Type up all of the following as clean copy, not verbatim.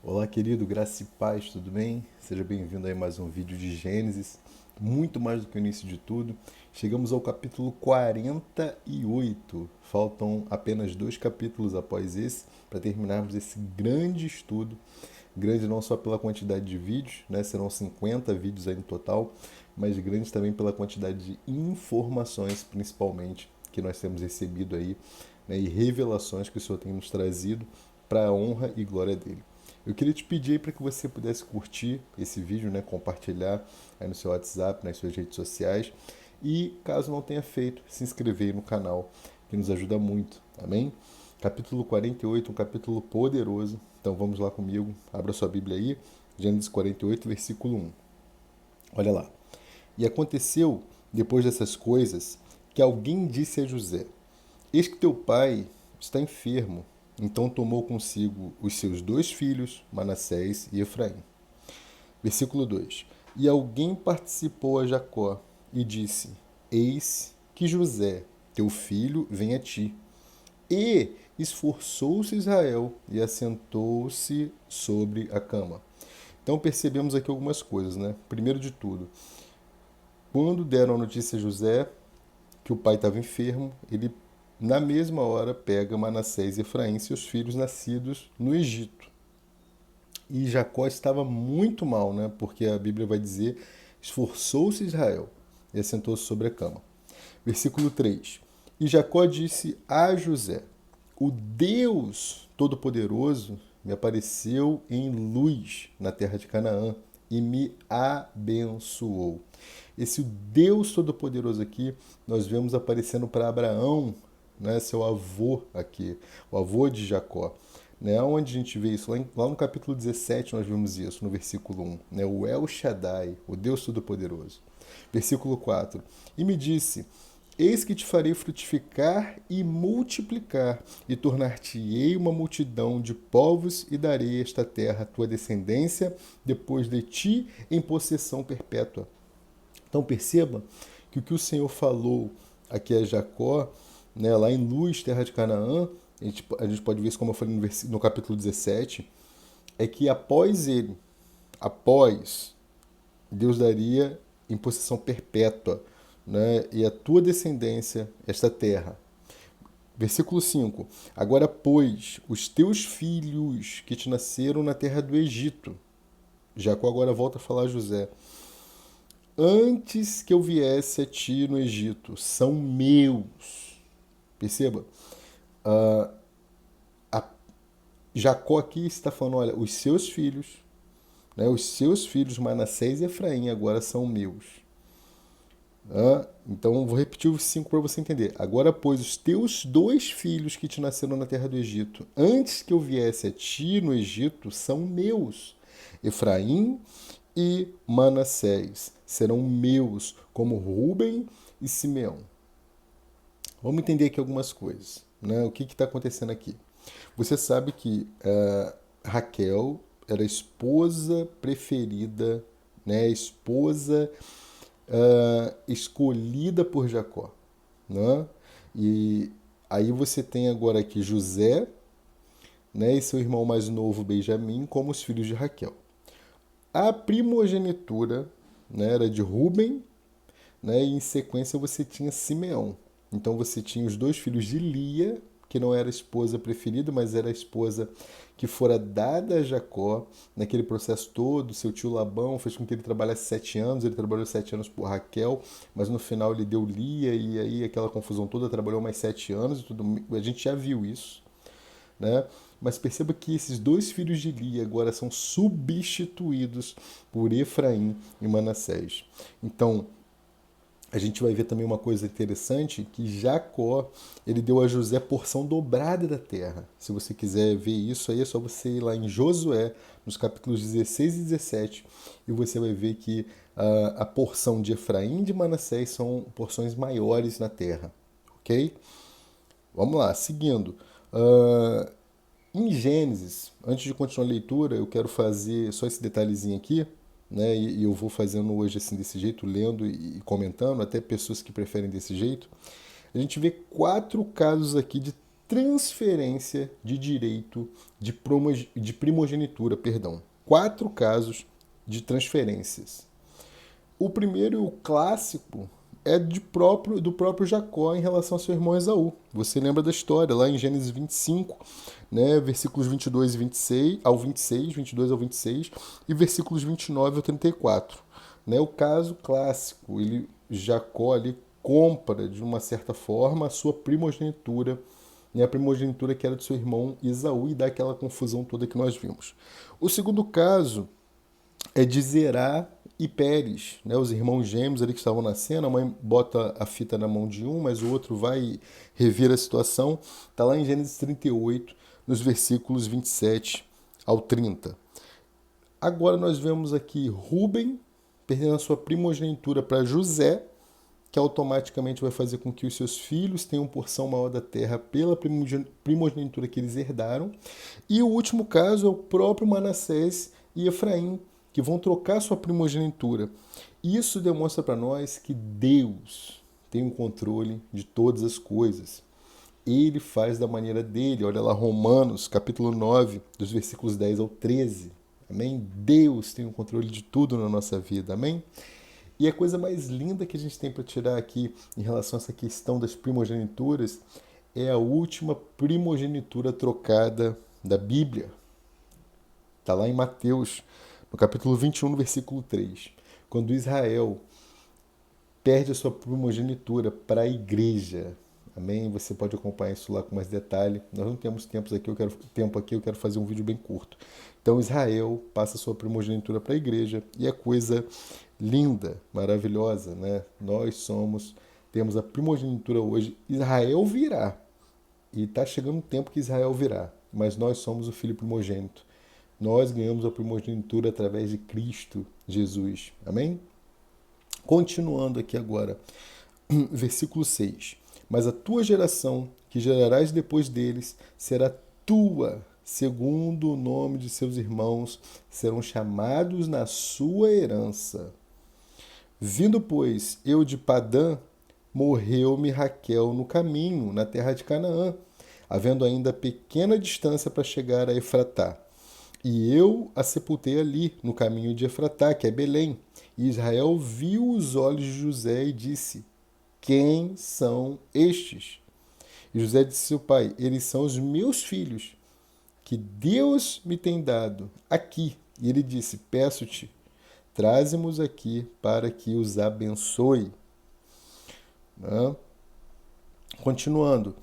Olá, querido, graça e paz, tudo bem? Seja bem-vindo aí a mais um vídeo de Gênesis. Muito mais do que o início de tudo. Chegamos ao capítulo 48. Faltam apenas dois capítulos após esse para terminarmos esse grande estudo. Grande não só pela quantidade de vídeos, né? Serão 50 vídeos aí no total, mas grande também pela quantidade de informações, principalmente, que nós temos recebido aí, né? E revelações que o Senhor tem nos trazido para a honra e glória dele. Eu queria te pedir para que você pudesse curtir esse vídeo, né, compartilhar aí no seu WhatsApp, nas suas redes sociais e, caso não tenha feito, se inscrever aí no canal, que nos ajuda muito, amém? Capítulo 48, um capítulo poderoso. Então vamos lá comigo, abra sua Bíblia aí, Gênesis 48, versículo 1. Olha lá. E aconteceu, depois dessas coisas, que alguém disse a José: Eis que teu pai está enfermo. Então tomou consigo os seus dois filhos, Manassés e Efraim. Versículo 2. E alguém participou a Jacó e disse: Eis que José, teu filho, vem a ti. E esforçou-se Israel e assentou-se sobre a cama. Então percebemos aqui algumas coisas, né? Primeiro de tudo, quando deram a notícia a José que o pai estava enfermo, ele na mesma hora pega Manassés e Efraim, seus filhos nascidos no Egito. E Jacó estava muito mal, né? Porque a Bíblia vai dizer: esforçou-se Israel e assentou-se sobre a cama. Versículo 3. E Jacó disse a José: O Deus Todo-Poderoso me apareceu em luz na terra de Canaã e me abençoou. Esse Deus Todo-Poderoso aqui, nós vemos aparecendo para Abraão, né, seu avô aqui, o avô de Jacó. Né, onde a gente vê isso? Lá no capítulo 17 nós vemos isso, no versículo 1. Né, o El Shaddai, o Deus Todo-Poderoso. Versículo 4. E me disse: Eis que te farei frutificar e multiplicar, e tornar-te-ei uma multidão de povos, e darei esta terra à tua descendência, depois de ti, em possessão perpétua. Então perceba que o Senhor falou aqui a Jacó, né, lá em Luz, terra de Canaã, a gente pode ver isso como eu falei no capítulo 17, é que após Deus daria em possessão perpétua, né, e a tua descendência esta terra. Versículo 5. Agora, pois, os teus filhos que te nasceram na terra do Egito. Jacó agora volta a falar a José: Antes que eu viesse a ti no Egito, são meus. Perceba, a Jacó aqui está falando: olha, os seus filhos Manassés e Efraim agora são meus. Então, vou repetir os 5 para você entender. Agora, pois, os teus dois filhos que te nasceram na terra do Egito, antes que eu viesse a ti no Egito, são meus. Efraim e Manassés serão meus, como Ruben e Simeão. Vamos entender aqui algumas coisas. Né? O que está acontecendo aqui? Você sabe que Raquel era a esposa preferida, né? A esposa escolhida por Jacó. Né? E aí você tem agora aqui José, né, e seu irmão mais novo Benjamim como os filhos de Raquel. A primogenitura, né, era de Ruben, né, e em sequência você tinha Simeão. Então você tinha os dois filhos de Lia, que não era a esposa preferida, mas era a esposa que fora dada a Jacó naquele processo todo. Seu tio Labão fez com que ele trabalhasse 7 anos, ele trabalhou 7 anos por Raquel, mas no final ele deu Lia, e aí aquela confusão toda, trabalhou mais 7 anos, e tudo. A gente já viu isso, né? Mas perceba que esses dois filhos de Lia agora são substituídos por Efraim e Manassés. Então, a gente vai ver também uma coisa interessante, que Jacó, ele deu a José porção dobrada da terra. Se você quiser ver isso aí, é só você ir lá em Josué, nos capítulos 16 e 17, e você vai ver que a porção de Efraim e de Manassés são porções maiores na terra. Ok? Vamos lá, seguindo. Em Gênesis, antes de continuar a leitura, eu quero fazer só esse detalhezinho aqui, né? E eu vou fazendo hoje assim desse jeito, lendo e comentando, até pessoas que preferem desse jeito. A gente vê 4 casos aqui de transferência de direito de primogenitura, perdão. 4 casos de transferências. O primeiro, o clássico, é do próprio Jacó em relação ao seu irmão Esaú. Você lembra da história lá em Gênesis 25, né, versículos 22 e 26 ao 26, 22 ao 26 e versículos 29 ao 34. Né, o caso clássico, Jacó ali compra de uma certa forma a sua primogenitura, né, a primogenitura que era do seu irmão Esaú, e dá aquela confusão toda que nós vimos. O segundo caso é de Zerá e Pérez, né, os irmãos gêmeos ali que estavam na cena. A mãe bota a fita na mão de um, mas o outro vai rever a situação. Está lá em Gênesis 38, nos versículos 27 ao 30. Agora nós vemos aqui Rúben perdendo a sua primogenitura para José, que automaticamente vai fazer com que os seus filhos tenham porção maior da terra pela primogenitura que eles herdaram. E o último caso é o próprio Manassés e Efraim, que vão trocar sua primogenitura. Isso demonstra para nós que Deus tem o controle de todas as coisas. Ele faz da maneira dele. Olha lá Romanos, capítulo 9, dos versículos 10 ao 13. Amém? Deus tem o controle de tudo na nossa vida. Amém? E a coisa mais linda que a gente tem para tirar aqui em relação a essa questão das primogenituras é a última primogenitura trocada da Bíblia. Está lá em Mateus, no capítulo 21, no versículo 3. Quando Israel perde a sua primogenitura para a igreja. Amém? Você pode acompanhar isso lá com mais detalhe. Nós não temos tempo aqui, eu quero fazer um vídeo bem curto. Então Israel passa a sua primogenitura para a igreja e é coisa linda, maravilhosa, né? Temos a primogenitura hoje. Israel virá. E está chegando um tempo que Israel virá. Mas nós somos o filho primogênito. Nós ganhamos a primogenitura através de Cristo Jesus. Amém? Continuando aqui agora, versículo 6. Mas a tua geração, que gerarás depois deles, será tua, segundo o nome de seus irmãos, serão chamados na sua herança. Vindo, pois, eu de Padã, morreu-me Raquel no caminho, na terra de Canaã, havendo ainda pequena distância para chegar a Efratá. E eu a sepultei ali, no caminho de Efratá, que é Belém. E Israel viu os olhos de José e disse: quem são estes? E José disse ao seu pai: eles são os meus filhos, que Deus me tem dado aqui. E ele disse: peço-te, traze-mos aqui para que os abençoe. Continuando,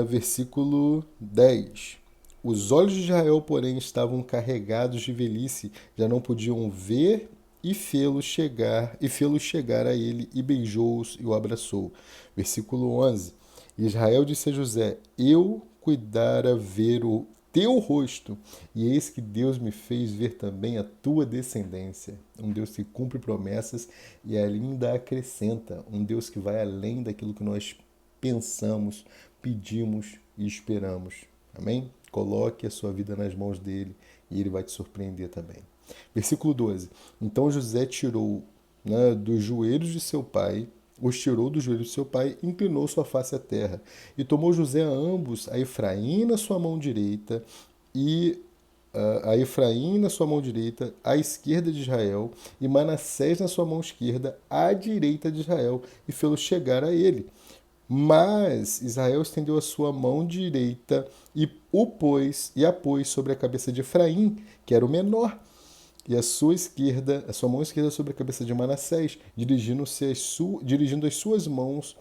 versículo 10. Os olhos de Israel, porém, estavam carregados de velhice, já não podiam ver e fê-lo chegar a ele, e beijou-os e o abraçou. Versículo 11. Israel disse a José: eu cuidara ver o teu rosto, e eis que Deus me fez ver também a tua descendência. Um Deus que cumpre promessas e ainda acrescenta. Um Deus que vai além daquilo que nós pensamos, pedimos e esperamos. Amém? Coloque a sua vida nas mãos dele e ele vai te surpreender também. Versículo 12. Então José tirou, né, dos joelhos de seu pai, os tirou dos joelhos de seu pai, inclinou sua face à terra. E tomou José a ambos, a Efraim na sua mão direita e a Efraim na sua mão direita, à esquerda de Israel, e Manassés na sua mão esquerda, à direita de Israel, e fê-lo chegar a ele. Mas Israel estendeu a sua mão direita e a pôs sobre a cabeça de Efraim, que era o menor, e a sua mão esquerda sobre a cabeça de Manassés, dirigindo as suas mãos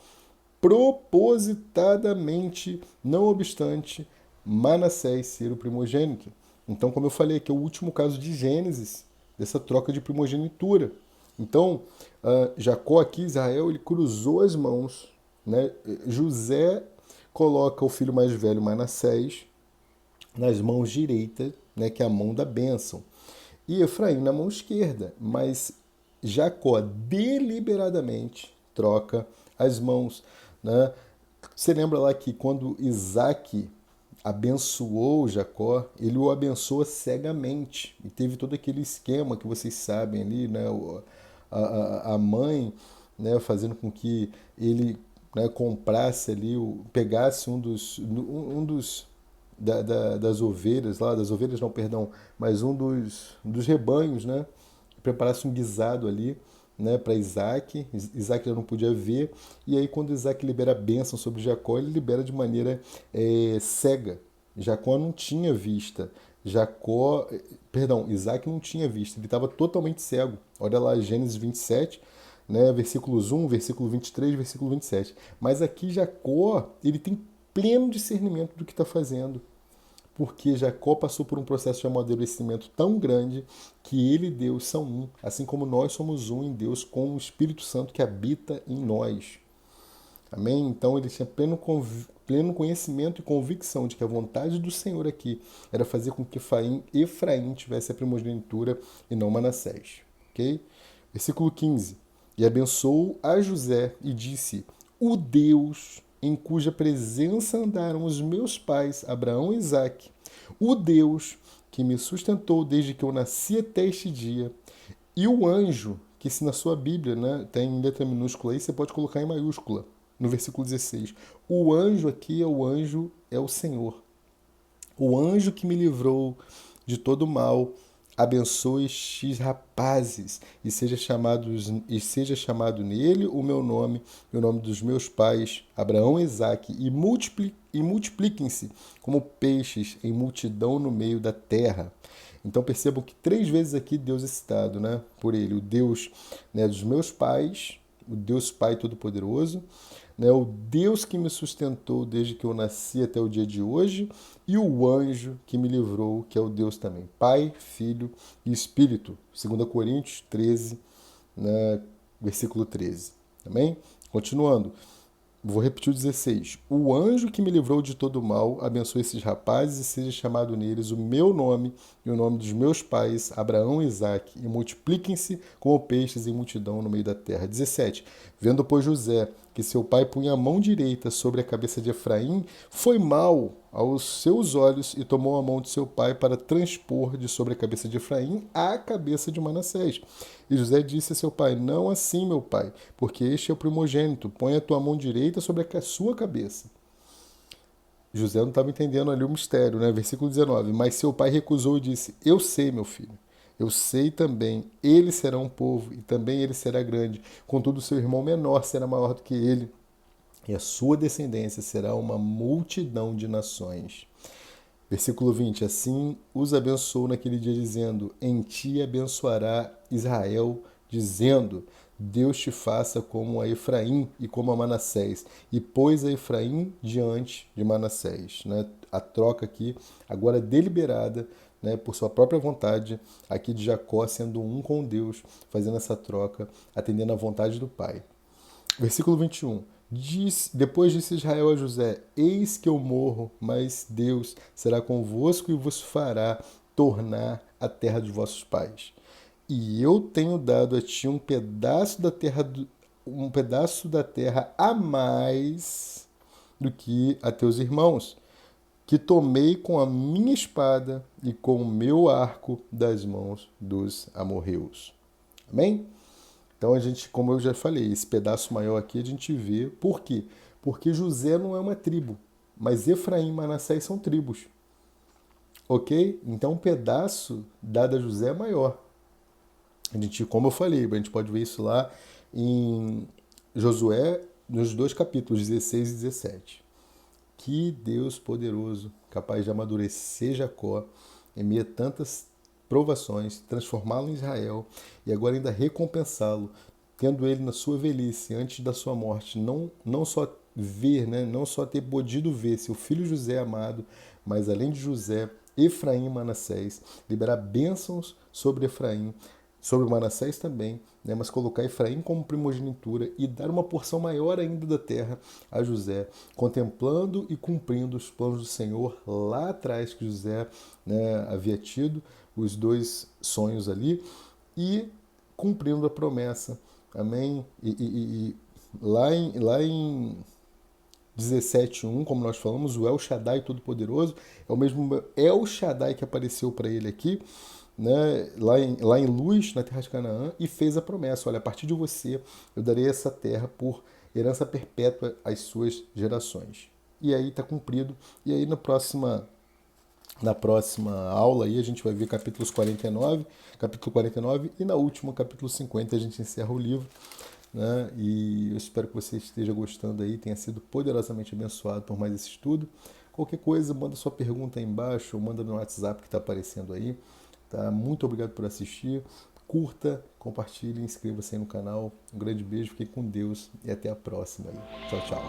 propositadamente, não obstante Manassés ser o primogênito. Então, como eu falei aqui, é o último caso de Gênesis, dessa troca de primogenitura. Então, Jacó aqui, Israel, ele cruzou as mãos, né? José coloca o filho mais velho, Manassés, nas mãos direitas, né, que é a mão da bênção, e Efraim na mão esquerda, mas Jacó deliberadamente troca as mãos. Né? Você lembra lá que quando Isaac abençoou Jacó, ele o abençoa cegamente, e teve todo aquele esquema que vocês sabem ali, né? A mãe, né, fazendo com que ele né, comprasse ali, pegasse das ovelhas, lá, das ovelhas não, perdão, mas dos rebanhos, né, preparasse um guisado ali, né, para Isaac. Isaac já não podia ver, e aí quando Isaac libera a bênção sobre Jacó, ele libera de maneira cega. Jacó não tinha vista. Isaac não tinha vista, ele estava totalmente cego. Olha lá, Gênesis 27, né, versículos 1, versículo 23, versículo 27. Mas aqui Jacó, ele tem pleno discernimento do que está fazendo, porque Jacó passou por um processo de amadurecimento tão grande que ele e Deus são um, assim como nós somos um em Deus com o Espírito Santo que habita em nós. Amém? Então ele tinha pleno conhecimento e convicção de que a vontade do Senhor aqui era fazer com que Efraim tivesse a primogenitura e não Manassés. Ok? Versículo 15. E abençoou a José e disse: O Deus em cuja presença andaram os meus pais, Abraão e Isaque, o Deus que me sustentou desde que eu nasci até este dia, e o anjo, que se na sua Bíblia, né, tem em letra minúscula aí, você pode colocar em maiúscula, no versículo 16. O anjo aqui é o Senhor. O anjo que me livrou de todo mal, abençoe estes rapazes e seja chamado nele o meu nome e o nome dos meus pais, Abraão e Isaque, e multipliquem-se como peixes em multidão no meio da terra. Então percebam que 3 vezes aqui Deus é citado, né, por ele, o Deus, né, dos meus pais, o Deus Pai Todo-Poderoso, né, o Deus que me sustentou desde que eu nasci até o dia de hoje, e o anjo que me livrou, que é o Deus também, Pai, Filho e Espírito. 2 Coríntios 13, né, versículo 13. Amém? Continuando. Vou repetir o 16. O anjo que me livrou de todo mal, abençoe esses rapazes e seja chamado neles o meu nome e o nome dos meus pais, Abraão e Isaque, e multipliquem-se como peixes em multidão no meio da terra. 17. Vendo, pois, José que seu pai punha a mão direita sobre a cabeça de Efraim, foi mal aos seus olhos e tomou a mão de seu pai para transpor de sobre a cabeça de Efraim a cabeça de Manassés. E José disse a seu pai: Não assim, meu pai, porque este é o primogênito. Põe a tua mão direita sobre a sua cabeça. José não estava entendendo ali o mistério, né? Versículo 19. Mas seu pai recusou e disse: Eu sei, meu filho. Eu sei também, ele será um povo e também ele será grande. Contudo, seu irmão menor será maior do que ele, e a sua descendência será uma multidão de nações. Versículo 20. Assim os abençoou naquele dia, dizendo: Em ti abençoará Israel, dizendo: Deus te faça como a Efraim e como a Manassés, e pôs a Efraim diante de Manassés. Né? A troca aqui, agora deliberada, né, por sua própria vontade, aqui de Jacó sendo um com Deus, fazendo essa troca, atendendo à vontade do Pai. Versículo 21. Depois disse Israel a José: Eis que eu morro, mas Deus será convosco e vos fará tornar a terra de vossos pais. E eu tenho dado a ti um pedaço da terra a mais do que a teus irmãos, que tomei com a minha espada e com o meu arco das mãos dos amorreus. Amém? Então a gente, como eu já falei, esse pedaço maior aqui a gente vê. Por quê? Porque José não é uma tribo, mas Efraim e Manassés são tribos. Ok? Então um pedaço dado a José é maior. A gente, como eu falei, a gente pode ver isso lá em Josué, nos 2 capítulos 16 e 17. Que Deus poderoso, capaz de amadurecer Jacó em meio a tantas provações, transformá-lo em Israel e agora ainda recompensá-lo, tendo ele na sua velhice, antes da sua morte, não só ver, né, não só ter podido ver seu filho José amado, mas além de José, Efraim e Manassés, liberar bênçãos sobre Efraim, sobre Manassés também, né, mas colocar Efraim como primogenitura e dar uma porção maior ainda da terra a José, contemplando e cumprindo os planos do Senhor lá atrás que José, né, havia tido, os 2 sonhos ali, e cumprindo a promessa. Amém? E lá em 17:1, como nós falamos, o El Shaddai Todo-Poderoso é o mesmo El Shaddai que apareceu para ele aqui, né, lá em Luz, na terra de Canaã, e fez a promessa: olha, a partir de você eu darei essa terra por herança perpétua às suas gerações. E aí está cumprido. E aí na próxima aula aí a gente vai ver capítulo 49 e na última, capítulo 50, a gente encerra o livro, né? E eu espero que você esteja gostando aí, tenha sido poderosamente abençoado por mais esse estudo. Qualquer coisa, manda sua pergunta aí embaixo, ou manda no WhatsApp que está aparecendo aí. Tá? Muito obrigado por assistir. Curta, compartilhe, inscreva-se aí no canal. Um grande beijo, fique com Deus e até a próxima aí. Tchau, tchau.